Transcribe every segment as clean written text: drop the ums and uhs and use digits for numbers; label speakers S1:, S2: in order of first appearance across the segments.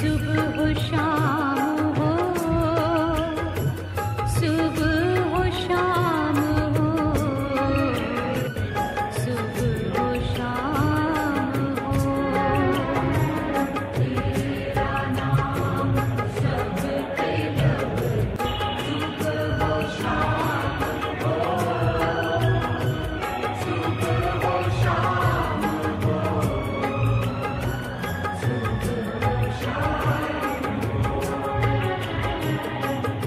S1: सुबह हो शाम हो, सुबह हो शाम हो, सुबह हो शाम हो, तेरा नाम सबके लब, सुबह हो शाम हो, सुबह हो शाम हो, सुबह हो शाम हो।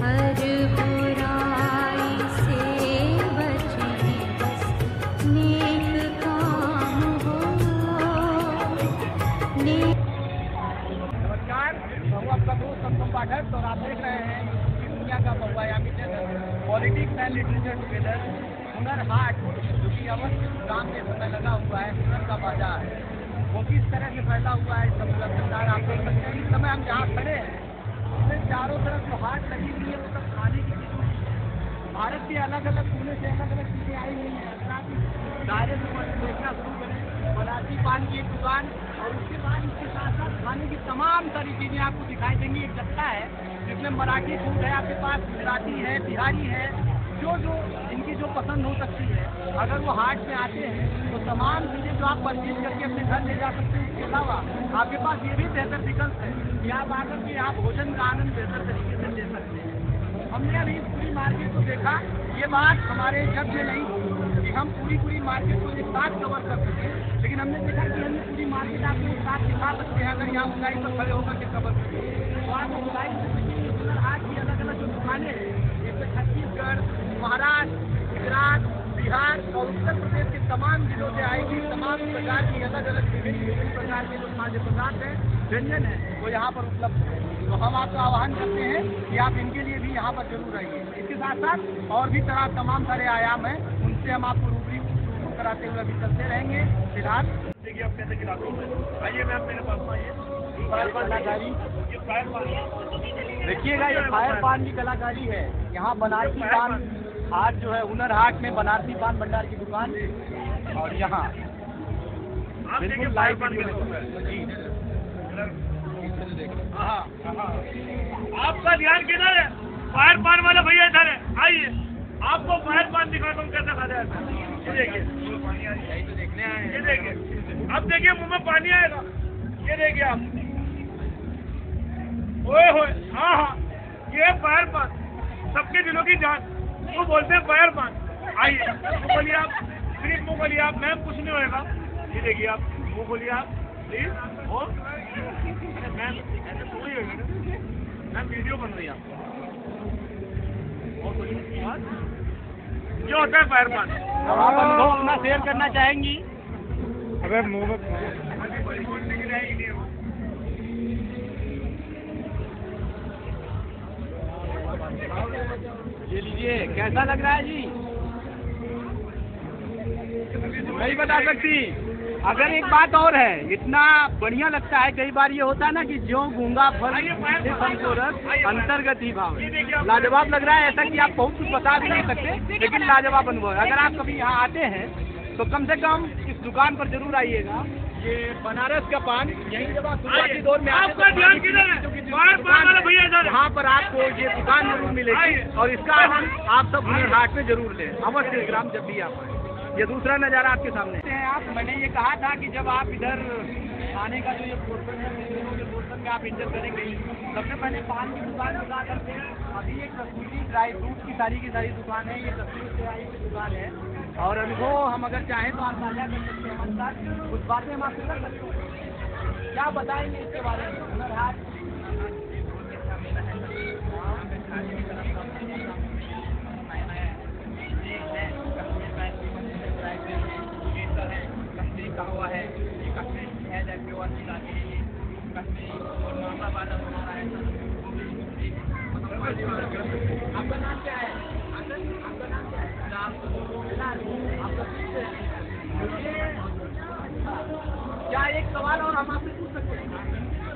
S1: हर बुराई से बचे बस नेक काम हो, नेक।
S2: नमस्कार, मैं हूं आपका दोस्त सत्सम पाठक और आप देख रहे हैं कि दुनिया का बहुआयामी channel politics and literature together Hunar Haat, जो कि अवध गांव में समय लगा हुआ है। हुनर का बाजार वो किस तरह से फैला हुआ है इसका पूरा संसार आप देख सकते हैं। इस समय हम जहाँ खड़े हैं उसमें चारों तरफ जो हाट लगी हुई है वो सब खाने की चीज़ों की है। भारत के अलग अलग कोने से अलग अलग चीज़ें आई हुई हैं। अगर आप इस दायरे में देखना शुरू करें, बनारसी पान की एक दुकान और उसके बाद इसके साथ साथ खाने की तमाम सारी चीज़ें आपको दिखाई देंगी। एक जत्था है जिसमें मराठी फूड है, आपके पास गुजराती है, बिहारी है, जो इनकी जो पसंद हो सकती है। अगर वो हाट में आते हैं तो तमाम चीज़ें जो आप परचेज करके अपने घर ले जा सकते हैं। इसके अलावा आपके पास ये भी बेहतर विकल्प है कि आप आकर के आप भोजन का आनंद बेहतर तरीके से ले सकते हैं। हमने अभी पूरी मार्केट को देखा, ये बात हमारे जब से नहीं कि हम पूरी मार्केट को एक साथ कवर कर सकें, लेकिन हमने देखा कि हमने पूरी मार्केट आपको एक साथ दिखा सकते हैं अगर यहाँ ऊंचाई पर खड़े होकर के कवर करें। तो आप ऊंचाई पर आज की अलग अलग जो दुकानें हैं, जैसे छत्तीसगढ़, महाराष्ट्र, गुजरात, बिहार और उत्तर प्रदेश के तमाम जिलों से आई हुई तमाम प्रकार की अलग अलग विभिन्न प्रकार के जो खाद्य पदार्थ हैं, व्यंजन है, वो यहाँ पर उपलब्ध है। तो हम आपका आह्वान करते हैं कि आप इनके लिए भी यहाँ पर जरूर आइए। इसके साथ साथ और भी तमाम सारे आयाम हैं, उनसे हम आपको रूबरू कराते हुए अभी चलते रहेंगे। फिलहाल देखिए आप कैसे खिलाते हैं। आइए मैम मेरे पास आइए। कलाकारी, ये फायर पान, देखिएगा ये फायर पान की कलाकारी है। यहाँ बनारसी पान हाट जो है, हुनर हाट में बनारसी पान भंडार की दुकान, और यहाँ बिल्कुल लाइव जी।
S3: आपका ध्यान किधर है? फायर पान वाले भैया इधर है, आइए आपको फायर पान दिखाता हूँ कैसे खाता है। ये देखिए, ये देखिए, अब देखिए मुंह में पानी आएगा। ये देखिए आप, ओए होए, हाँ हाँ, ये फायर पान सबके दिलों की जान, वो बोलते हैं फायर पान। आइए मुँह खोलिए आप, प्लीज मुँह खोलिए आप, मैम कुछ नहीं होएगा। ये देखिए आप, मुँह खोलिए आप प्लीज। और मैम ऐसे थोड़ी होगी ना, मैम वीडियो बन रही है आपको। और कुछ क्या होता है फायर पान?
S2: आप अनुभव अपना शेयर करना चाहेंगी?
S3: अगर मुँह में
S2: ये लीजिए, कैसा लग रहा है जी? नहीं बता सकती। अगर एक बात और है, इतना बढ़िया लगता है, कई बार ये होता है ना कि ज्यों गूंगा फल से संतोरस अंतर्गत ही भाव। लाजवाब लग रहा है, ऐसा कि आप बहुत कुछ बता भी नहीं सकते, लेकिन लाजवाब अनुभव है। अगर आप कभी यहाँ आते हैं तो कम से कम इस दुकान पर जरूर आइएगा। ये बनारस का पान, यही जब आप शुरुआती दौर में
S3: आपका ध्यान किधर है?
S2: यहाँ पर आपको ये दुकान जरूर मिलेगी और इसका आनंद आप सब हुनर हाट में जरूर लें, अवश्य ग्राम जब भी आप आए। ये दूसरा नज़ारा आपके सामने है। आप, मैंने ये कहा था कि जब आप इधर खाने का जो ये पोर्शन है, पोर्शन में आप इंटर करेंगे, सबसे पहले पान की दुकान बता करते हैं। अभी एक कसूरी ड्राई फ्रूट की सारी दुकान है, ये कसूरी से आई हुई दुकान है। और अनुभव हम अगर चाहें तो आप साझा कर सकते हैं हमारे साथ, कुछ बातें हम आपसे कर सकते हैं। क्या बताएंगे इसके बारे में? हुनर हाट का हुआ है, ये कश्मीरी है, जैसे और भी लाते हैं, ये कश्मीरी और मामला वाला हमारा है। आपका नाम क्या है? आपका नाम क्या है? क्या एक सवाल और हम आपसे पूछ सकते हैं?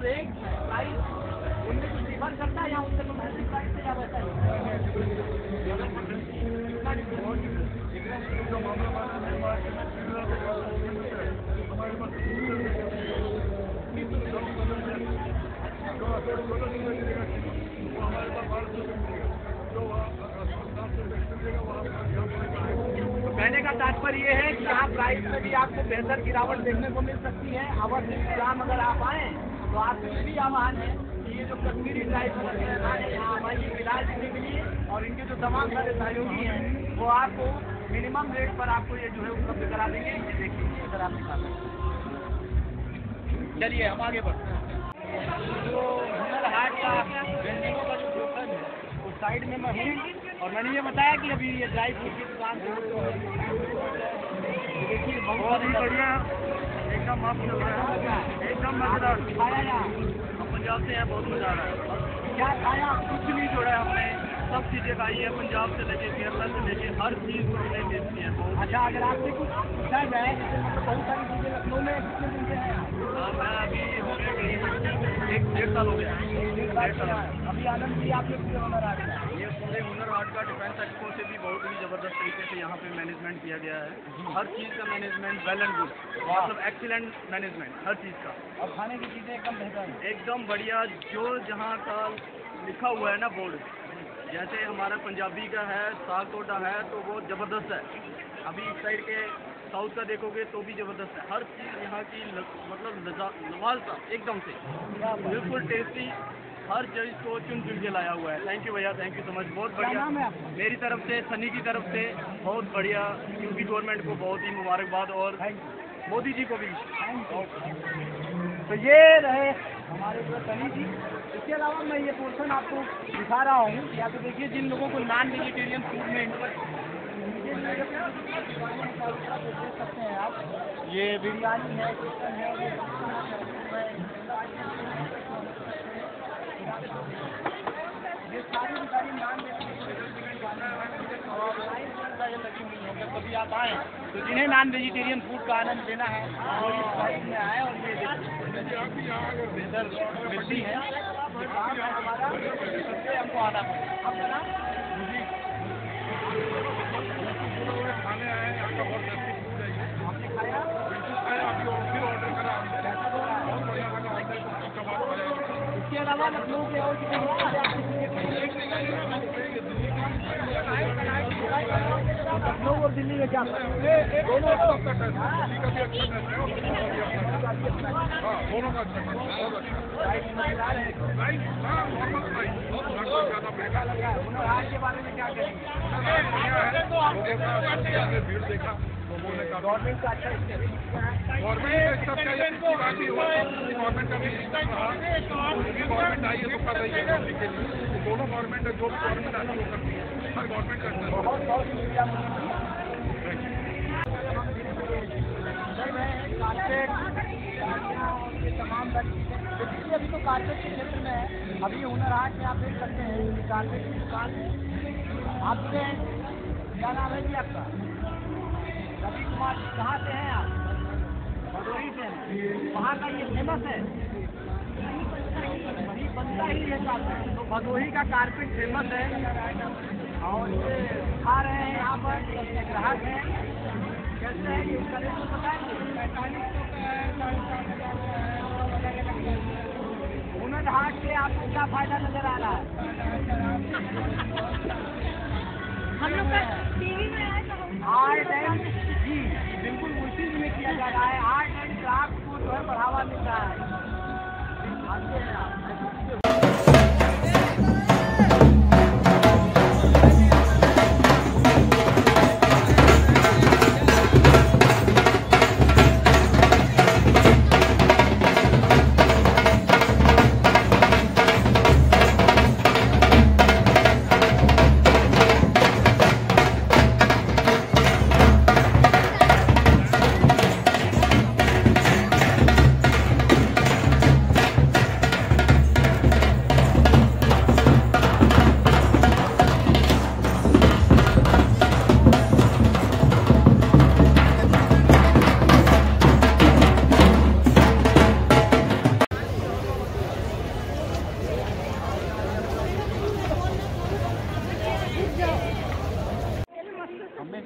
S2: रेट प्राइस उनमें कुछ डिफर करता है या उनसे तो महंगी प्राइस से क्या रहता है? तो कहने का तात्पर्य ये है कि यहाँ प्राइस में भी आपको बेहतर गिरावट देखने को मिल सकती है। अवश्य ग्राम अगर आप आए तो आपके लिए भी आह्वान है कि ये जो कश्मीरी ड्राइव होते हैं हमारे यहाँ हमारी फिलहाल के लिए और इनके जो तमाम सारे सहयोगी हैं वो आपको मिनिमम रेट पर आपको ये जो है उपलब्ध करा देंगे। ये देखिए अगर आप दिखा सकते। चलिए हम आगे बढ़ते हैं। जो हुनर हाट का व्यंजनों का जो प्रोसेस है उस साइड में मैं हूँ और मैंने ये बताया कि अभी ये ड्राई फ्रूट की दुकान देखिए बहुत ही बढ़िया एकदम मस्त चल रहा है, एकदम मजेदार। खाया यहाँ हम पंजाब से हैं, बहुत मजा आ रहा है। क्या खाया? कुछ नहीं जोड़ा हमने, सब चीज़ें खाई है पंजाब से लेके केरला से लेके हर चीज़ को हमने टेस्ट किया है। अच्छा अगर आपसे कुछ पूछा जाए जैसे मतलब बहुत सारी चीज़ें लखनऊ में कितने दिन से हैं? मैं अभी हो गया करीब 1-1.5 साल हो गया। अभी आनंद जी आपने पूरे हुनर हाट का ये पूरे हुनर हाट का डिफेंस एक्सपो से भी बहुत ही ज़बरदस्त तरीके से यहाँ पे मैनेजमेंट किया गया है। हर चीज़ का मैनेजमेंट वेल एंड गुड, मतलब एक्सीलेंट मैनेजमेंट हर चीज़ का। और खाने की चीज़ें एकदम बेहतर, एकदम बढ़िया। जो जहाँ का लिखा हुआ है ना बोर्ड, जैसे हमारा पंजाबी का है साग टोटा है तो वो ज़बरदस्त है। अभी इस साइड के साउथ का देखोगे तो भी ज़बरदस्त है। हर चीज़ यहाँ की मतलब लवालता एकदम से बिल्कुल टेस्टी, हर चीज़ को चुन चुन के लाया हुआ है। थैंक यू भैया, थैंक यू सो मच। बहुत बढ़िया मेरी तरफ से, सनी की तरफ से बहुत बढ़िया। यूपी गवर्नमेंट को बहुत ही मुबारकबाद और मोदी जी को भी। तो ये रहे हमारे जो सनी जी। इसके अलावा मैं ये पोर्शन आपको दिखा रहा हूँ। या तो देखिए जिन लोगों को नॉन वेजिटेरियन फूड में इंटरेस्ट देख सकते हैं आप, ये बिरयानी है, चिकन है, ये सारी नॉन वेजिटेरियन लगी हुई है। जब कभी आप आएँ तो जिन्हें नॉन वेजिटेरियन फूड का आनंद लेना है वो इस साइड में आए और ये बेहतर मिलती है। हमारा हमको आना पड़ेगा। खाने आए यहाँ का बहुत टेस्टी फूड है। आपने खाया? बिल्कुल खाया, अभी फिर ऑर्डर करा हमने, बहुत बढ़िया लगा। कबाब खाया। इसके अलावा लखनऊ के और लखनऊ और दिल्ली में क्या दोनों का भी अच्छा टेस्ट है, दोनों का अच्छा टेस्ट, बहुत अच्छा। हुनर हाट के बारे में क्या कहेंगे? भीड़ देखा तो बोले गवर्नमेंट का अच्छा स्टेप, गवर्नमेंट का स्टेप क्या इसकी बात ही हुआ। गवर्नमेंट का भी गवर्नमेंट आई है तो कर रही है पब्लिक के लिए। दोनों गवर्नमेंट है, जो भी गवर्नमेंट आती है वो करती है, हर गवर्नमेंट करता है। बहुत शुक्रिया। तमाम देखिए अभी तो कारपेट के क्षेत्र में है। अभी हुनर हाट में आप देख सकते हैं कि कारपेट की दुकान है। आपसे क्या नाम है जी आपका? रवि कुमार। कहाँ से हैं आप? भदोही से। वहाँ का ये फेमस है, वही बनता ही है कारपेट। तो भदोही का कारपेट फेमस है और ये खा रहे हैं यहाँ पर ग्राहक हैं। कैसे है कि उसका रेट तो बताएंगे? 4500 का है, 45,000 का। हुनर हाट से आपको क्या फायदा नजर आ रहा है?
S1: हम लोग का टीवी में आया था
S2: आर्ट एंड जी बिल्कुल उसी में किया जा रहा है। आर्ट एंड क्राफ्ट को जो है बढ़ावा मिल रहा है।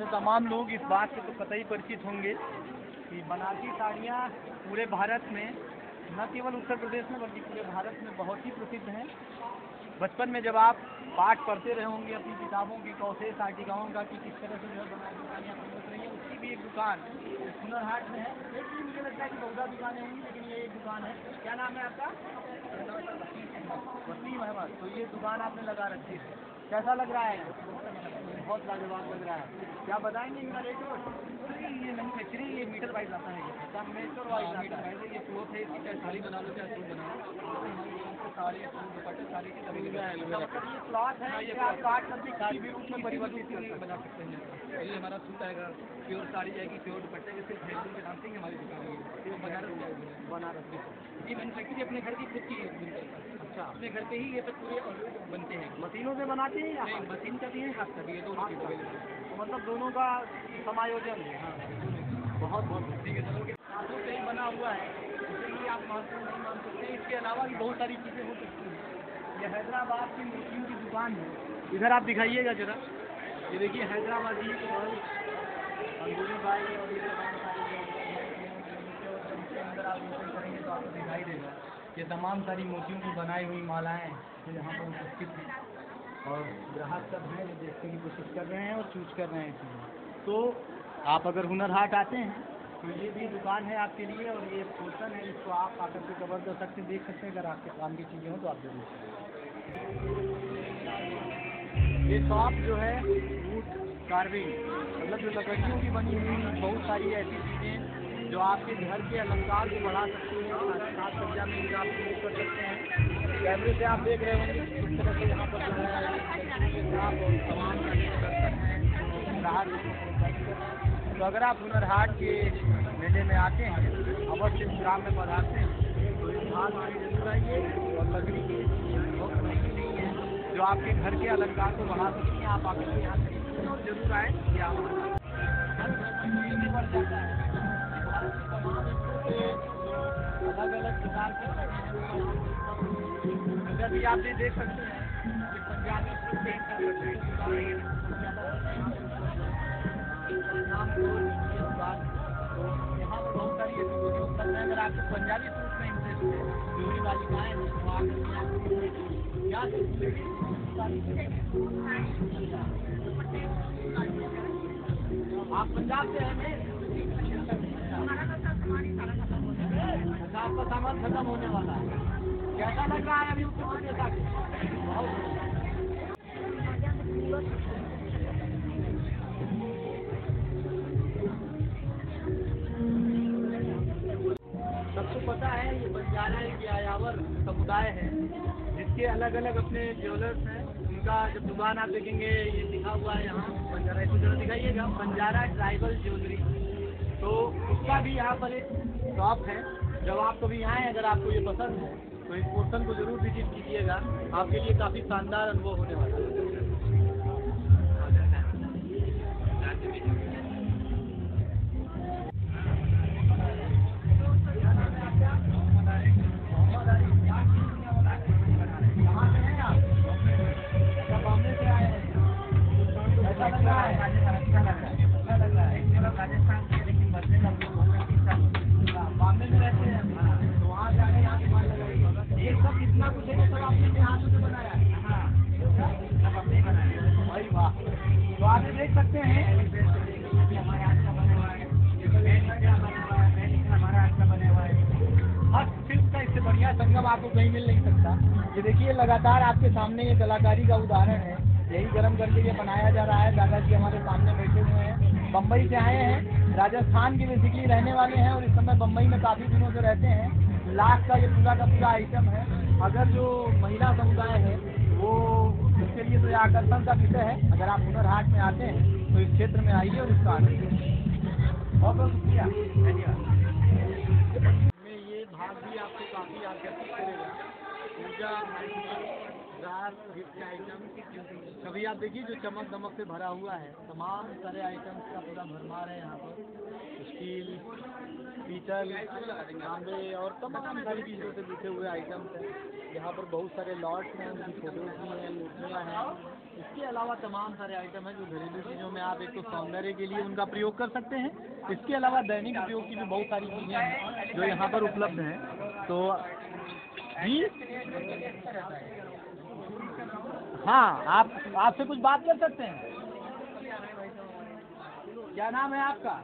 S2: तमाम लोग इस बात से तो कतई परिचित होंगे कि बनारसी साड़ियाँ पूरे भारत में न केवल उत्तर प्रदेश में बल्कि पूरे भारत में बहुत ही प्रसिद्ध हैं। बचपन में जब आप पाठ पढ़ते रहे होंगे अपनी किताबों की कौशे साटिकाओं का कि किस तरह से जो है दुकानें आप समझ रही हैं, उसकी भी एक दुकान हुनर हाट में है। एक ही मुझे लगता है कि बहुत दुकानें होंगी, लेकिन ये एक दुकान है। क्या नाम है आपका? वसीम अहमद। तो ये दुकान आपने लगा रखी है, कैसा लग रहा है? बहुत लाजवाब लग रहा है। क्या बताएंगे इनका रेट? ये मैन्युफैक्चरिंग ये मीटर वाइज आता है, ये मीटर वाइज आता है। ये क्लोथ है, इसकी चाहे साड़ी बना लो चाहे सूट बना लो, साड़ी सूट दुपट्टे साड़ी की तरीके ये क्लॉथ है, ये आप काट करके किसी भी रूप में परिवर्तित बना सकते हैं। ये हमारा सूट आएगा, प्योर साड़ी आएगी, प्योर दुपट्टे के सिर्फ हैंडलूम के नाम से ही हमारी दुकान है। ये बनारस ये मैन्युफैक्चरिंग अपने घर की खुद की। अच्छा, अपने घर पे ही ये सब पूरे बनते हैं। मशीनों से बनाते हैं या मशीन का भी है, हाथ का भी है, दोनों चीज़ अवेलेबल है। मतलब दोनों का समायोजन है। हाँ, बहुत बहुत ठीक है। चलो साधु से ही बना हुआ है, इसलिए आप मानते नहीं मान सकते। इसके अलावा भी बहुत सारी चीज़ें हो सकती हैं। ये हैदराबाद की मूर्तियों की दुकान है। इधर आप दिखाइएगा जरा, ये देखिए हैदराबादी और अंगूरी बाई और ये तमाम सारी अंदर आप रोशन करेंगे तो आपको दिखाई देगा। ये तमाम सारी मोतियों की बनाई हुई मालाएँ जो यहाँ पर उपस्थित हैं और ग्राहक सब हैं जो देखने की कोशिश कर रहे हैं और चूज कर रहे हैं चीज़ें। तो आप अगर हुनर हाट आते हैं तो ये भी दुकान है आपके लिए, और ये पोर्शन है, इसको आप आकर के कवर कर सकते हैं, देख सकते हैं। अगर आपके काम की चीज़ें हो तो आप जरूर। ये शॉप जो है वुड कार्विंग, मतलब जो लकड़ियों की बनी हुई बहुत सारी ऐसी चीज़ें जो आपके घर के अलंकार को बढ़ा सकती हैं, साथ सज्जा में इनका आप यूज कर सकते हैं। कैमरे से आप देख रहे होंगे किस तरह से यहाँ पर जो है आप तमाम तो अगर आप हुनर हाट के मेले में आते हैं, अवश्य इस ग्राम में पधारते हैं तो इस हाल में जरूर आइए। और लकड़ी की बहुत महंगी नहीं है जो आपके घर के अलंकार को बढ़ा सकती हैं। आप आकर के यहाँ खरीदते और जरूर आए। क्या बढ़ जाता है अलग अलग प्रकार के अगर भी आप ये देख सकते हैं कि पंजाबी यहाँ पर बहुत सारी ऐसी चीज़ें उपलब्ध हैं। अगर आपको पंजाबी सूट में इंटरेस्ट है, जोड़ी बालिकाएँ हैं तो आप पंजाब से हैं? अच्छा, आपका सामान खत्म होने वाला है। कैसा लग रहा है अभी उत्तर प्रदेश आके? सबको पता है ये बंजारा एक यायावर समुदाय है जिसके अलग अलग अपने ज्वेलर्स हैं। उनका जब दुकान आप देखेंगे ये लिखा हुआ है यहाँ बंजारा, इसको जरा दिखाइएगा, बंजारा ट्राइबल ज्वेलरी। तो उसका भी यहाँ पर एक शॉप है। जब आप कभी आएँ, अगर आपको ये पसंद है तो इस पोर्शन को जरूर विजिट कीजिएगा, आपके लिए काफ़ी शानदार अनुभव होने वाला है। राजस्थान के लेकिन बदले का बॉम्बे में रहते हैं तो वहाँ जाके यहाँ दुकान लगाई। ये सब कितना कुछ है, सब आपने अपने हाथों से बनाया है? हाँ, सब अपने बनाया है। भाई वाह। तो आप देख सकते हैं हमारे हाथ का बना हुआ है, हमारा हाथ का बना हुआ है। हस्तशिल्प का इससे बढ़िया संगम आपको कहीं मिल नहीं सकता। ये देखिए लगातार आपके सामने ये कलाकारी का उदाहरण है, यही गर्म करके ये बनाया जा रहा है। दादाजी हमारे सामने बैठे हुए हैं, बम्बई से आए हैं, राजस्थान के बेसिकली रहने वाले हैं और इस समय बम्बई में काफ़ी दिनों से रहते हैं। लाख का ये पूरा का पूरा आइटम है। अगर जो महिला समुदाय है वो उसके लिए तो ये आकर्षण का विषय है। अगर आप हुनर हाट में आते हैं तो इस क्षेत्र में आइए और इसका आनंद लीजिए। बहुत बहुत शुक्रिया, धन्यवाद। में ये भाग भी आपको काफ़ी आकर्षित करेगा। पूजा गिफ्ट आइटम कभी आप देखिए जो चमक दमक से भरा हुआ है, तमाम सारे आइटम्स का पूरा भरमार है यहाँ पर। स्टील, पीतल, तांबे और तमाम सारी चीज़ों से जुटे हुए आइटम्स हैं। यहाँ पर बहुत सारे लॉट्स हैं, उनकी फोटोज भी हैं, मूर्तियाँ हैं। इसके अलावा तमाम सारे आइटम हैं जो घरेलू चीज़ों में आप एक तो सौंदर्य के लिए उनका प्रयोग कर सकते हैं। इसके अलावा दैनिक उपयोग की भी बहुत सारी चीज़ें हैं जो यहाँ पर उपलब्ध हैं। तो जी हाँ, आप आपसे कुछ बात कर सकते हैं? क्या नाम है आपका?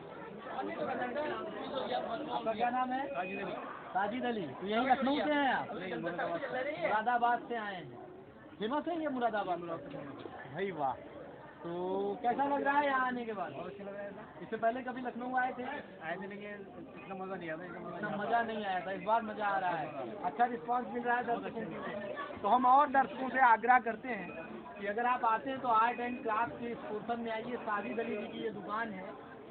S2: आपका क्या नाम है? साजिद अली। तो यही लखनऊ से हैं आप? मुरादाबाद से आए हैं। फेमस है ये मुरादाबाद? भाई वाह। तो कैसा लग रहा है यहाँ आने के बाद? इससे पहले कभी लखनऊ आए थे? लेकिन इतना मज़ा नहीं आया। इतना मज़ा नहीं आया था, इस बार मज़ा आ रहा है। अच्छा रिस्पांस मिल रहा है दर्शकों की। तो हम और दर्शकों से आग्रह करते हैं कि अगर आप आते हैं तो आर्ट एंड क्राफ्ट के इस पोर्शन में आइए। साजिद अली जी की ये दुकान है,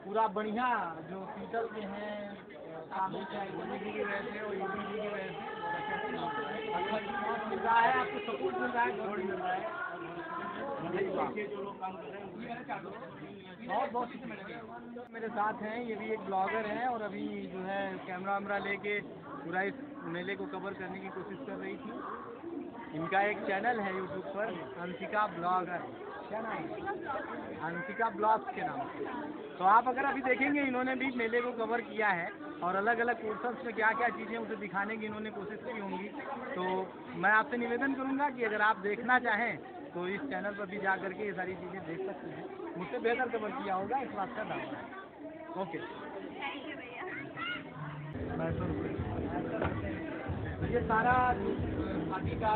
S2: पूरा बढ़िया जो पीतल के हैं, तांबे के आइटम की वजह से और यूपी की वजह से अच्छा रिस्पांस मिल रहा है, आपको सपोर्ट मिल रहा है, गौरव मिल रहा है। बहुत बहुत शुक्रिया। मेरे साथ हैं, ये भी एक ब्लॉगर हैं और अभी जो है कैमरा वैमरा लेके पूरा इस मेले को कवर करने की कोशिश कर रही थी। इनका एक चैनल है यूट्यूब पर, अंशिका ब्लॉगर। क्या नाम है? अंशिका ब्लॉग्स के नाम से। तो आप अगर अभी देखेंगे, इन्होंने भी मेले को कवर किया है और अलग अलग पोर्शंस में क्या क्या चीज़ें उसे दिखाने की इन्होंने कोशिश की होंगी। तो मैं आपसे निवेदन करूंगा कि अगर आप देखना चाहें तो इस चैनल पर भी जा करके ये सारी चीज़ें देख सकते हैं। मुझसे बेहतर कवर किया होगा, इस बात का दावा है। ओके, ये सारा खादी का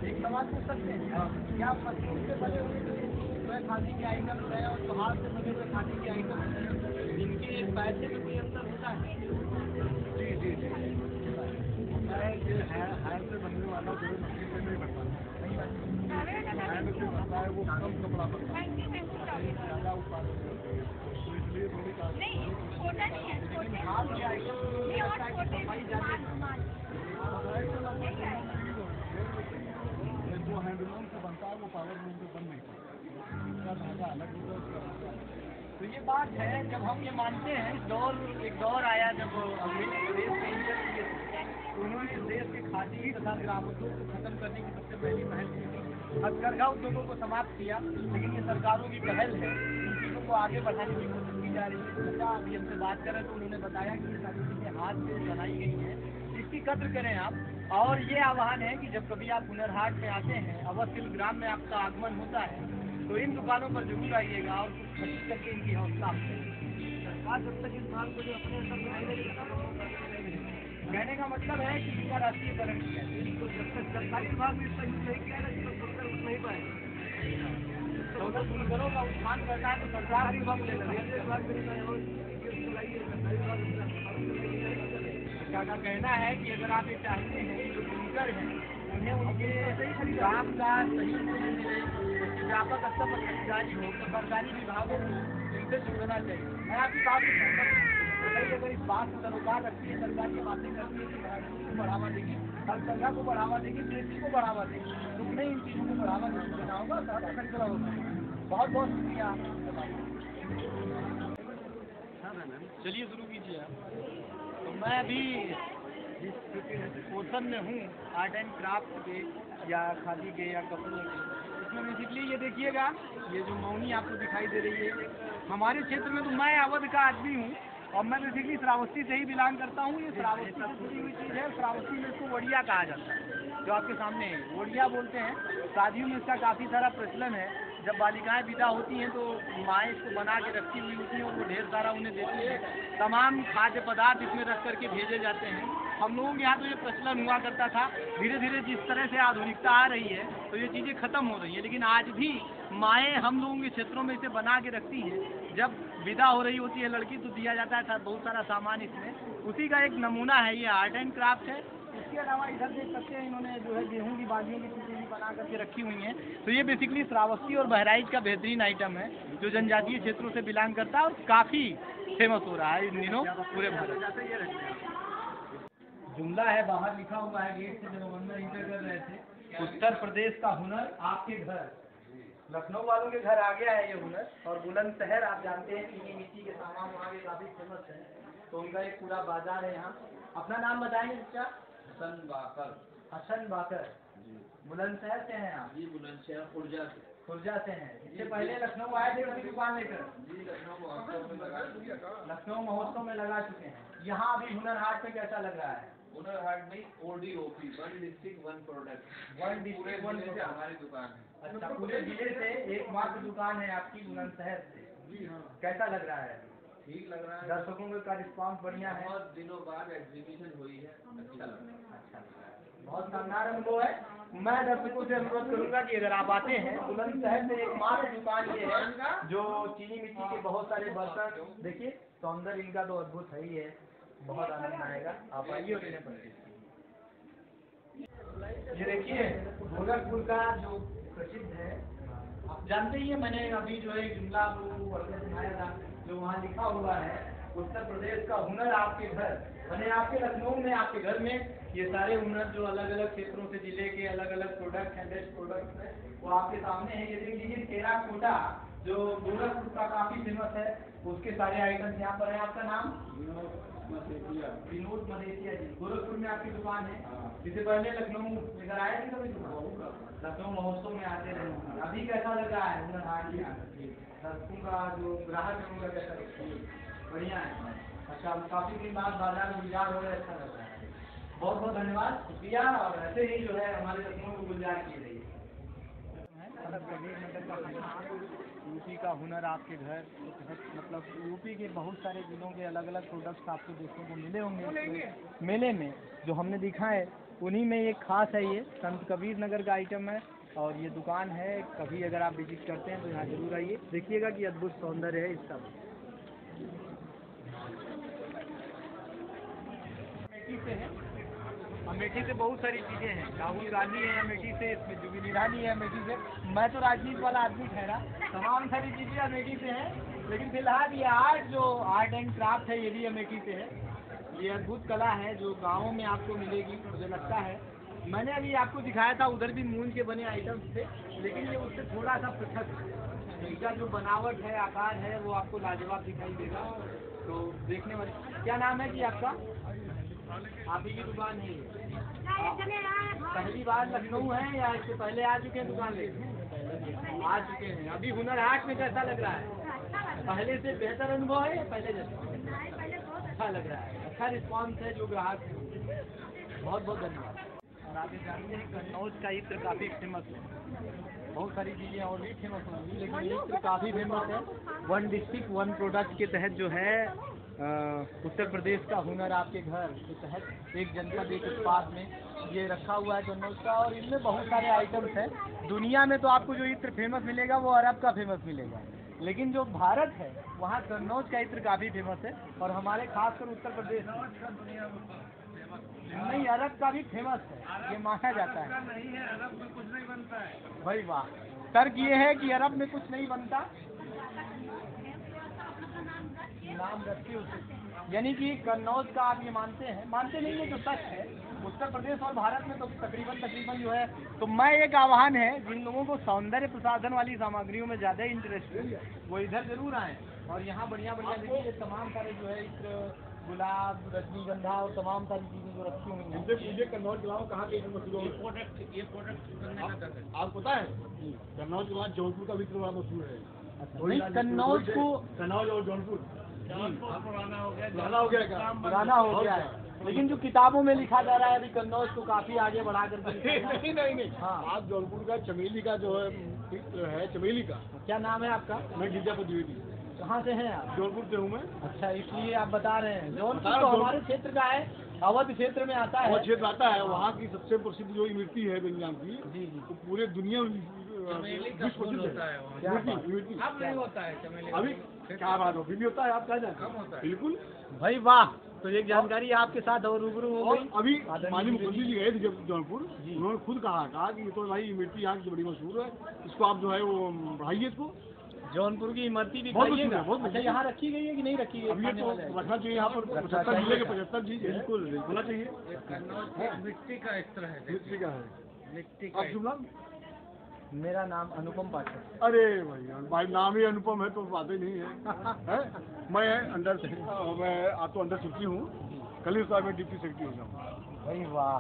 S2: एक सवाल पूछ सकते हैं? क्या मशरूम से बने हुए खादी के आइटम है और पहाड़ से बने हुए खादी के आइटम है, इनके पैसे में कोई अंतर होता है? जी जी जी, हैंड से बनने वाला जो मशीन से नहीं बनता, हैंड से बनता है वो कम कपड़ा बनता है, ज़्यादा उत्पादन करते हैं, तो इसलिए थोड़ी हाथ के आइटम जो हैंडलूम से बनता है वो पावर लूम से बन नहीं पाता, उसका धागा अलग होगा, उसका धागा। तो ये बात है, जब हम ये मानते हैं, एक दौर आया जब अंग्रेज देश के इंटर किए तो उन्होंने इस देश के खादी तथा ग्रामोद्योग को खत्म करने की सबसे पहली पहल की थी। हथकरघा उद्योगों को समाप्त किया, लेकिन ये सरकारों की पहल है, इन चीज़ों को आगे बढ़ाने की कोशिश की जा रही है। अच्छा, अभी हमसे बात करें तो उन्होंने बताया कि ये सारी चीज़ें हाथ से बनाई गई हैं, इसकी कद्र करें आप। और ये आह्वान है कि जब कभी आप हुनर हाट में आते हैं, अवध ग्राम में आपका आगमन होता है, तो इन दुकानों पर जरूर आइएगा और कुछ खरीद करके इनकी हौसला सरकार जब तक इंसान को जो अपने अंदर बनाई रहेगी, कहने का मतलब है कि इनका राष्ट्रीयकरण किया है। तो जब तक सरकारी विभाग में इसका यूज नहीं किया जाएगा तो सरकार उठ नहीं पाएगा। तो अगर बुनकरों का उत्थान करना है तो सरकार विभाग ले लेगा। का कहना है कि अगर आप ये चाहते हैं कि जो बुनकर हैं उन्हें उनके काम का सही व्यापक स्तर पर खरीदारी हो, तो सरकारी विभागों को इनसे जुड़ना चाहिए। मैं आपकी बात को सहमत हूं। अगर इस बात को सरोकार रखती है, सरकार ये बातें करती है कि को बढ़ावा देगी, हथकरघा को बढ़ावा देगी, कृषि को बढ़ावा देगी, तो उन्हें इन चीज़ों को बढ़ावा देना होगा, खरीदना होगा। बहुत बहुत शुक्रिया। चलिए शुरू कीजिए आप। तो मैं अभी जिस पोर्शन में हूँ आर्ट एंड क्राफ्ट के या खादी के या कपड़ों के, इसमें बेसिकली ये देखिएगा, ये जो मौनी आपको दिखाई दे रही है, हमारे क्षेत्र में तो मैं अवध का आदमी हूँ और मैं बेसिकली श्रावस्ती से ही बिलोंग करता हूँ। ये श्रावस्ती से जुड़ी हुई चीज़ है। श्रावस्ती में इसको वड़िया कहा जाता है, जो आपके सामने है, वड़िया बोलते हैं। शादियों में इसका काफ़ी सारा प्रचलन है। जब बालिकाएं विदा होती हैं तो माएँ इसको बना के रखी हुई होती हैं और वो ढेर सारा उन्हें देती है। तमाम खाद्य पदार्थ इसमें रख करके भेजे जाते हैं। हम लोगों के यहाँ तो ये प्रचलन हुआ करता था। धीरे धीरे जिस तरह से आधुनिकता आ रही है तो ये चीज़ें खत्म हो रही हैं, लेकिन आज भी माएँ हम लोगों के क्षेत्रों में इसे बना के रखती हैं। जब विदा हो रही होती है लड़की तो दिया जाता है बहुत सारा सामान इसमें, उसी का एक नमूना है ये आर्ट एंड क्राफ्ट है। इसके अलावा इधर देख सकते हैं, इन्होंने जो है गेहूं की बालियों की चीज़ें भी बना करके रखी हुई हैं। तो ये बेसिकली श्रावस्ती और बहराइच का बेहतरीन आइटम है, जो जनजातीय क्षेत्रों से बिलोंग करता है और काफ़ी फेमस हो रहा है इन दिनों पूरे भारत। जुमला है, बाहर लिखा हुआ है गेट से जब हम अंदर इंटर कर रहे थे, उत्तर प्रदेश का हुनर आपके घर। लखनऊ वालों के घर आ गया है ये हुनर। और बुलंदशहर आप जानते हैं कि मिट्टी के सामान वहाँ के काफ़ी फेमस है, तो उनका एक पूरा बाजार है यहाँ। अपना नाम बताएंगे बच्चा? हसन बाकर। हसन बाकर जी। बुलंदशहर से हैं आप? जी, बुलंदशहर खुर्जा से। खुर्जा से हैं। इससे पहले लखनऊ आए थे कभी दुकान लेकर? लखनऊ महोत्सव में लगा चुके हैं। यहाँ अभी हुनर हाट में कैसा लग रहा है?
S4: हुनर हाट में ODOP, one district one product,
S2: one district one
S4: से हमारी दुकान है।
S2: अच्छा, पूरे जिले से एकमात्र दुकान है आपकी बुलंदशहर से। कैसा लग रहा है?
S4: ठीक लग रहा है,
S2: दर्शकों का रिस्पांस बढ़िया है।
S4: बहुत दिनों बाद एग्जीबिशन हुई है, अच्छा लग रहा है।
S2: अच्छा लग रहा है, बहुत शानदार अनुभव है। मैं दर्शकों से अनुरोध करूंगा कि अगर आप आते हैं बुलंदशहर में एकमात्र दुकान ये है जो चीनी मिट्टी के बहुत सारे बर्तन, देखिए सौंदर्य इनका तो अद्भुत है ही है, बहुत आनंद आएगा। आप आइए और इन्हें परचेज कीजिए। ये देखिए गोरखपुर का जो प्रसिद्ध है, आप जानते ही है, मैंने अभी जो है जुमला आपको पढ़ने सुनाया था, जो वहाँ लिखा हुआ है उत्तर प्रदेश का हुनर आपके घर, मैंने आपके लखनऊ में आपके घर में ये सारे हुनर जो अलग अलग क्षेत्रों से जिले के अलग अलग प्रोडक्ट हैं, बेस्ट प्रोडक्ट हैं, वो आपके सामने है। ये देख लीजिए टेराकोटा जो गोरखपुर का काफी फेमस है, उसके सारे आइटम्स यहाँ पर हैं। आपका नाम? विनोद मदेसिया जी। गोरखपुर में आपकी दुकान है? इससे पहले लखनऊ इधर आए थे कभी? लखनऊ महोत्सव में आते रहे। अभी कैसा लग रहा है हुनर हाट में? दर्शकों का जो ग्राहक है उनका कैसा लगता है? बढ़िया है। अच्छा, काफी दिन बाद बाजार में गुलजार हो रहा है, अच्छा लग रहा है। बहुत बहुत धन्यवाद, शुक्रिया। और ऐसे ही जो है हमारे लखनऊ को गुलजार किए रहिए। कबीर नगर का यूपी का हुनर आपके घर, मतलब यूपी के बहुत सारे जिलों के अलग अलग प्रोडक्ट्स आपको देखने को मिले होंगे मेले में। जो हमने दिखा है उन्हीं में एक खास है, ये संत कबीर नगर का आइटम है और ये दुकान है। कभी अगर आप विजिट करते हैं तो यहाँ जरूर आइए, देखिएगा कि अद्भुत सौंदर्य है इसका। अमेठी से है, अमेठी से बहुत सारी चीज़ें हैं। राहुल गांधी है अमेठी से, इसमें जुबिन इरानी है अमेठी से। मैं तो राजनीति वाला आदमी ठहरा, तमाम सारी चीज़ें अमेठी से हैं। लेकिन फिलहाल ये आर्ट एंड क्राफ्ट है, ये भी अमेठी से है। ये अद्भुत कला है जो गाँवों में आपको मिलेगी, मुझे लगता है। मैंने अभी आपको दिखाया था, उधर भी मूंज के बने आइटम्स थे, लेकिन ये उससे थोड़ा सा पृथक है। इसका जो बनावट है, आकार है, वो आपको लाजवाब दिखाई देगा। तो देखने वाले, क्या नाम है जी आपका? आप ही की दुकान है ये? पहली बार लखनऊ है या इससे पहले आ चुके हैं दुकान ले? आ चुके हैं। अभी हुनर हाट में कैसा लग रहा है? पहले से बेहतर अनुभव है या पहले जैसा? अच्छा लग रहा है, अच्छा रिस्पांस है जो ग्राहक है। बहुत बहुत धन्यवाद। और आप ये जानते हैं कन्नौज का इत्र काफ़ी फेमस है, बहुत सारी चीज़ें और भी फेमस होंगी, लेकिन ये इत्र काफ़ी फेमस है। वन डिस्ट्रिक्ट वन प्रोडक्ट के तहत जो है उत्तर प्रदेश का हुनर आपके घर के तहत एक जनपद एक उत्पाद में ये रखा हुआ है कन्नौज का, और इनमें बहुत सारे आइटम्स हैं। दुनिया में तो आपको जो इत्र फेमस मिलेगा वो अरब का फेमस मिलेगा, लेकिन जो भारत है वहाँ कन्नौज का इत्र काफ़ी फेमस है। और हमारे खासकर उत्तर प्रदेश नहीं, अरब का भी फेमस है, ये माना जाता है।
S3: नहीं है, अरब में कुछ नहीं बनता है
S2: भाई वाह, तर्क ये है कि अरब में कुछ नहीं बनता, नाम रखिए उसे। यानी कि कन्नौज का आप ये मानते हैं? मानते नहीं है, जो सच है। उत्तर प्रदेश और भारत में तो तकरीबन जो है, तो मैं एक आह्वान है जिन लोगों को सौंदर्य प्रसाधन वाली सामग्रियों में ज़्यादा इंटरेस्ट है वो इधर जरूर आए। और यहाँ बढ़िया देखिए तमाम सारे जो है इत्र, गुलाब, रजनीगंधा और तमाम सारी चीज़ें जो रखी हुई हैं।
S5: मुझे कन्नौज के अलावा कहाँ के मशहूर
S3: ये प्रोडक्ट
S5: आपको पता है? कन्नौज के बाद जौनपुर का भी बड़ा मशहूर है।
S2: नहीं, कन्नौज को
S5: कन्नौज और जौनपुर
S3: पुराना हो गया,
S2: पुराना हो गया है, लेकिन जो किताबों में लिखा जा रहा है अभी कन्नौज को काफी आगे बढ़ा करके।
S5: नहीं
S2: हाँ।
S5: आप जौनपुर का चमेली का जो है चमेली का।
S2: क्या नाम है आपका?
S5: मैं गिरजापुर द्विवेदी।
S2: कहाँ से हैं आप?
S5: जौनपुर से हूँ मैं।
S2: अच्छा, इसलिए आप बता रहे हैं। जौनपुर तो हमारे क्षेत्र का है, अवध क्षेत्र में आता है।
S5: अवध क्षेत्र आता है, वहाँ की सबसे प्रसिद्ध जो इमरती है बेंजाम की,
S2: जी जी,
S5: वो पूरे दुनिया में विश्व प्रसिद्ध है। इमरती
S3: अब नहीं होता है चमेली।
S5: अभी क्या बात हो, भी होता है, आप क्या जानते? बिल्कुल
S2: भाई वाह, तो एक जानकारी आपके साथ और रूबरू हो
S5: और
S2: गई।
S5: अभी माननीय मुख्यमंत्री जी गए थे जब जौनपुर, उन्होंने खुद कहा कि ये तो भाई इमरती यहाँ की बड़ी मशहूर है, इसको आप जो है वो बढ़ाइए इसको।
S2: जौनपुर की इमरती भी
S5: बहुत
S2: खाइएगा।
S5: बहुत
S2: अच्छा, यहाँ रखी गई है कि नहीं रखी गई?
S5: अब ये तो रखना चाहिए यहाँ पर, 75 जिले के 75 चीज बिल्कुल होना चाहिए।
S3: मिट्टी का इत्र है,
S5: मिट्टी का है।
S3: मिट्टी
S5: आप शुभ नाम?
S2: मेरा नाम अनुपम पाठक।
S5: अरे भाई नाम ही अनुपम है तो बात ही नहीं है, मैं अंडर मैं आप तो अंडर सेक्रेटरी हूँ, कल ही में डिप्टी सेक्रेटरी हो जाऊँ।
S2: भाई वाह,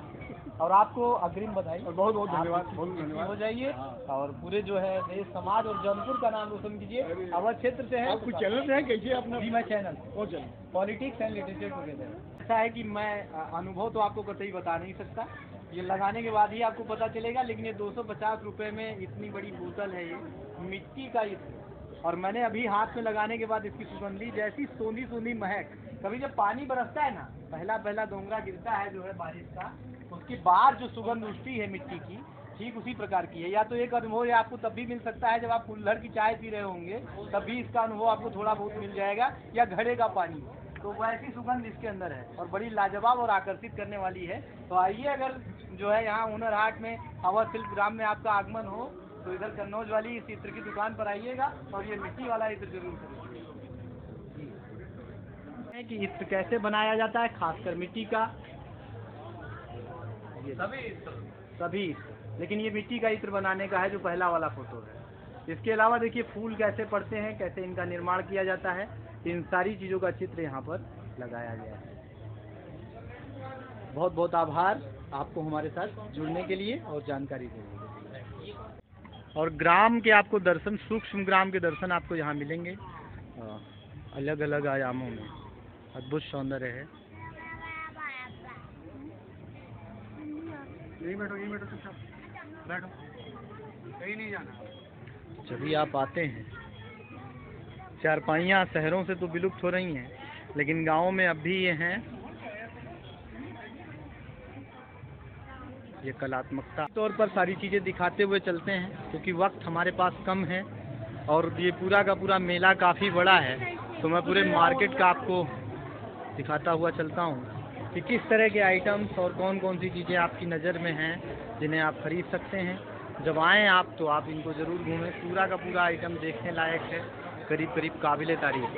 S2: और आपको अग्रिम बधाई।
S5: और बहुत बहुत धन्यवाद,
S2: आप
S5: बहुत धन्यवाद।
S2: हो जाइए और पूरे जो है देश समाज और जौनपुर का नाम रोशन कीजिए। अवध क्षेत्र से है।
S5: आप कुछ चैनल है कैसे अपना?
S2: जी मैं चैनल
S5: कौन channel?
S2: Politics and literature together. ऐसा है कि मैं अनुभव तो आपको कतई बता नहीं सकता, ये लगाने के बाद ही आपको पता चलेगा। लेकिन ये 250 रुपये में इतनी बड़ी बोतल है, ये मिट्टी का इत्र, और मैंने अभी हाथ में लगाने के बाद इसकी सुगंध ली, जैसी सोंधी सोंधी महक। कभी जब पानी बरसता है ना, पहला पहला डोंगरा गिरता है जो है बारिश का, उसके बाद जो सुगंध उठती है मिट्टी की, ठीक उसी प्रकार की है। या तो एक अनुभव ये आपको तब भी मिल सकता है जब आप कुल्हड़ की चाय पी रहे होंगे, तब भी इसका अनुभव आपको थोड़ा बहुत मिल जाएगा, या घड़े का पानी। तो वैसी सुगंध इसके अंदर है और बड़ी लाजवाब और आकर्षित करने वाली है। तो आइए, अगर जो है यहाँ हुनर हाट में अवध शिल्प ग्राम में आपका आगमन हो तो इधर कन्नौज वाली इस इत्र की दुकान पर आइएगा और ये मिट्टी वाला इत्र जरूर खरीदिए। कि इत्र कैसे बनाया जाता है, खासकर मिट्टी का, ये सभी। लेकिन ये मिट्टी का इत्र बनाने का है जो पहला वाला फोटो है। इसके अलावा देखिए फूल कैसे पड़ते हैं, कैसे इनका निर्माण किया जाता है, इन सारी चीज़ों का चित्र यहाँ पर लगाया गया है। बहुत बहुत आभार आपको हमारे साथ जुड़ने के लिए और जानकारी देने के लिए। और ग्राम के आपको दर्शन, सूक्ष्म ग्राम के दर्शन आपको यहाँ मिलेंगे, अलग अलग आयामों में। अद्भुत सौंदर्य है।
S5: यही बैठो चुपचाप बैठो, कहीं नहीं जाना।
S2: जब भी आप आते हैं, चारपाइयाँ शहरों से तो विलुप्त हो रही हैं, लेकिन गाँव में अब भी ये हैं। ये कलात्मकता तौर पर सारी चीज़ें दिखाते हुए चलते हैं, क्योंकि वक्त हमारे पास कम है और ये पूरा का पूरा मेला काफ़ी बड़ा है। तो मैं पूरे मार्केट का आपको दिखाता हुआ चलता हूँ कि किस तरह के आइटम्स और कौन कौन सी चीज़ें आपकी नज़र में हैं जिन्हें आप खरीद सकते हैं। जब आएँ आप तो आप इनको ज़रूर घूमें। पूरा का पूरा आइटम देखने लायक है, करीब करीब काबिले तारीफ।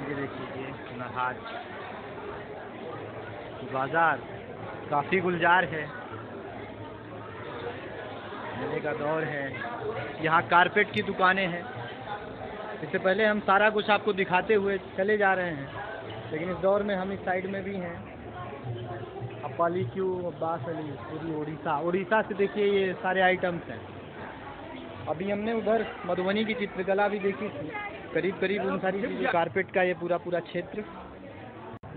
S2: ये देखिए हुनर हाट बाज़ार काफ़ी गुलजार है, मेले का दौर है। यहाँ कारपेट की दुकानें हैं। इससे पहले हम सारा कुछ आपको दिखाते हुए चले जा रहे हैं, लेकिन इस दौर में हम इस साइड में भी हैं। अपाली क्यू, अब्बास अली, पूरी उड़ीसा से देखिए ये सारे आइटम्स हैं। अभी हमने उधर मधुबनी की चित्रकला भी देखी थी, करीब करीब उन सारी चीज़ें। कारपेट का ये पूरा क्षेत्र,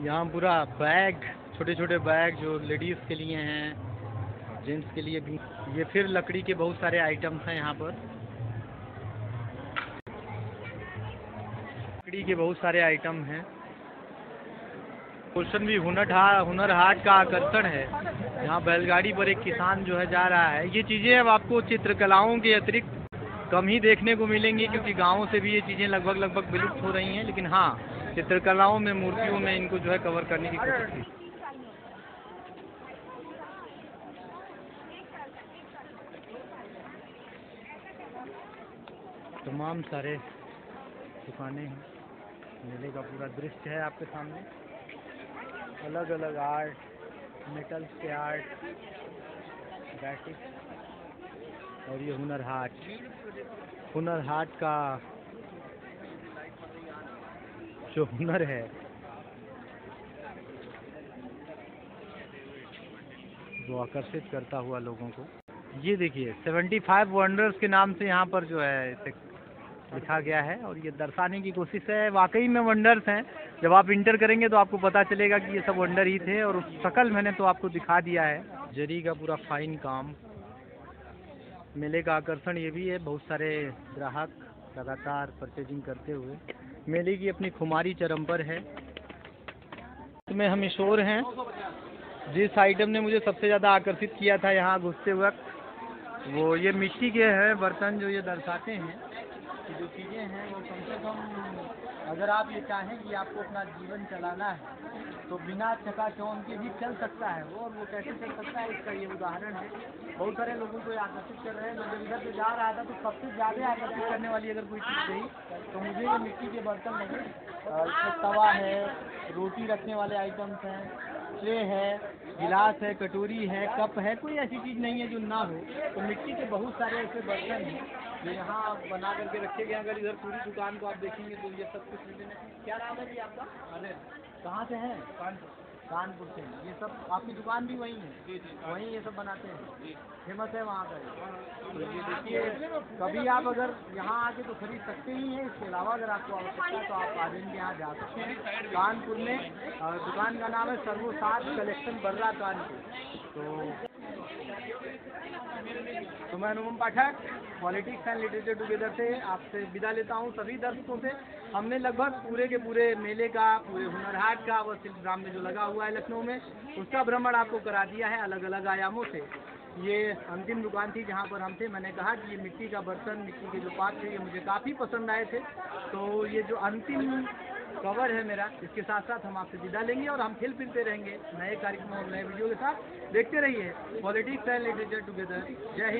S2: यहाँ पूरा बैग, छोटे छोटे बैग जो लेडीज़ के लिए हैं, जेंट्स के लिए भी। ये फिर लकड़ी के बहुत सारे आइटम्स हैं यहाँ पर, लकड़ी के बहुत सारे आइटम हैं। पोर्शन भी हुनर हाट का आकर्षण है। यहाँ बैलगाड़ी पर एक किसान जो है जा रहा है। ये चीज़ें अब आपको चित्रकलाओं के अतिरिक्त कम ही देखने को मिलेंगी, क्योंकि गाँवों से भी ये चीज़ें लगभग विलुप्त हो रही हैं। लेकिन हाँ, चित्रकलाओं में, मूर्तियों में इनको जो है कवर करने की कोशिश की। तमाम सारे दुकानें हैं। मेले का पूरा दृश्य है आपके सामने। अलग अलग आर्ट, मेटल्स के आर्ट, बैटिक, और ये हुनर हाट का जो हुनर है वो आकर्षित करता हुआ लोगों को। ये देखिए 75 वंडर्स के नाम से यहाँ पर जो है इसे लिखा गया है, और ये दर्शाने की कोशिश है। वाकई में वंडर्स हैं। जब आप इंटर करेंगे तो आपको पता चलेगा कि ये सब वंडर ही थे, और उस शकल मैंने तो आपको दिखा दिया है। जरी का पूरा फाइन काम। मेले का आकर्षण ये भी है, बहुत सारे ग्राहक लगातार परचेजिंग करते हुए। मेले की अपनी खुमारी चरम पर है। इसमें हम ईश्वर हैं। जिस आइटम ने मुझे सबसे ज़्यादा आकर्षित किया था यहाँ घुसते वक्त, वो ये मिट्टी के हैं बर्तन, जो ये दर्शाते हैं कि जो चीज़ें हैं वो कम से कम, अगर आप ये चाहें कि आपको अपना जीवन चलाना है तो बिना चकाचौंध के भी चल सकता है वो, और वो कैसे चल सकता है इसका ये उदाहरण है। बहुत सारे लोगों को आकर्षित कर रहे हैं। जब इधर से जा रहा था तो सबसे ज़्यादा आकर्षित करने वाली अगर कोई चीज़ रही तो मुझे ये मिट्टी के बर्तन लगे। इसमें तवा है, रोटी रखने वाले आइटम्स हैं, ट्रे है, गिलास है, कटोरी है, कप है, कोई ऐसी चीज़ नहीं है जो ना हो। तो मिट्टी के बहुत सारे ऐसे बर्तन हैं जो यहाँ बना करके रखे गए। अगर इधर पूरी दुकान को आप देखेंगे तो ये सब कुछ मिलेगा। क्या नाम है जी आपका? अनिल। कहाँ से हैं? कानपुर से। ये सब आपकी दुकान भी वहीं है? वहीं ये सब बनाते हैं, फेमस है वहाँ का। तो ये देखिए, कभी आप अगर यहाँ आके तो खरीद सकते ही हैं। इसके अलावा अगर आपको आवश्यकता है तो आप आर्यन के यहाँ जा सकते हैं कानपुर में। दुकान का नाम है सर्वसाध कलेक्शन बर्रा कानपुर। तो मैं अनुपम पाठक पॉलिटिक्स एंड लिटरेचर टुगेदर से आपसे विदा लेता हूँ। सभी दर्शकों से हमने लगभग पूरे के पूरे मेले का, पूरे हुनर हाट का व शिल्पग्राम में जो लगा हुआ है लखनऊ में, उसका भ्रमण आपको करा दिया है अलग अलग आयामों से। ये अंतिम दुकान थी जहाँ पर हम थे। मैंने कहा कि ये मिट्टी का बर्तन, मिट्टी के जो पात्र थे, ये मुझे काफ़ी पसंद आए थे। तो ये जो अंतिम कवर है मेरा, इसके साथ साथ हम आपसे विदा लेंगे और हम फिर फिरते रहेंगे नए कार्यक्रम और नए वीडियो के साथ। देखते रहिए पॉलिटिक्स एंड लिटरेचर टुगेदर। जय हिंद।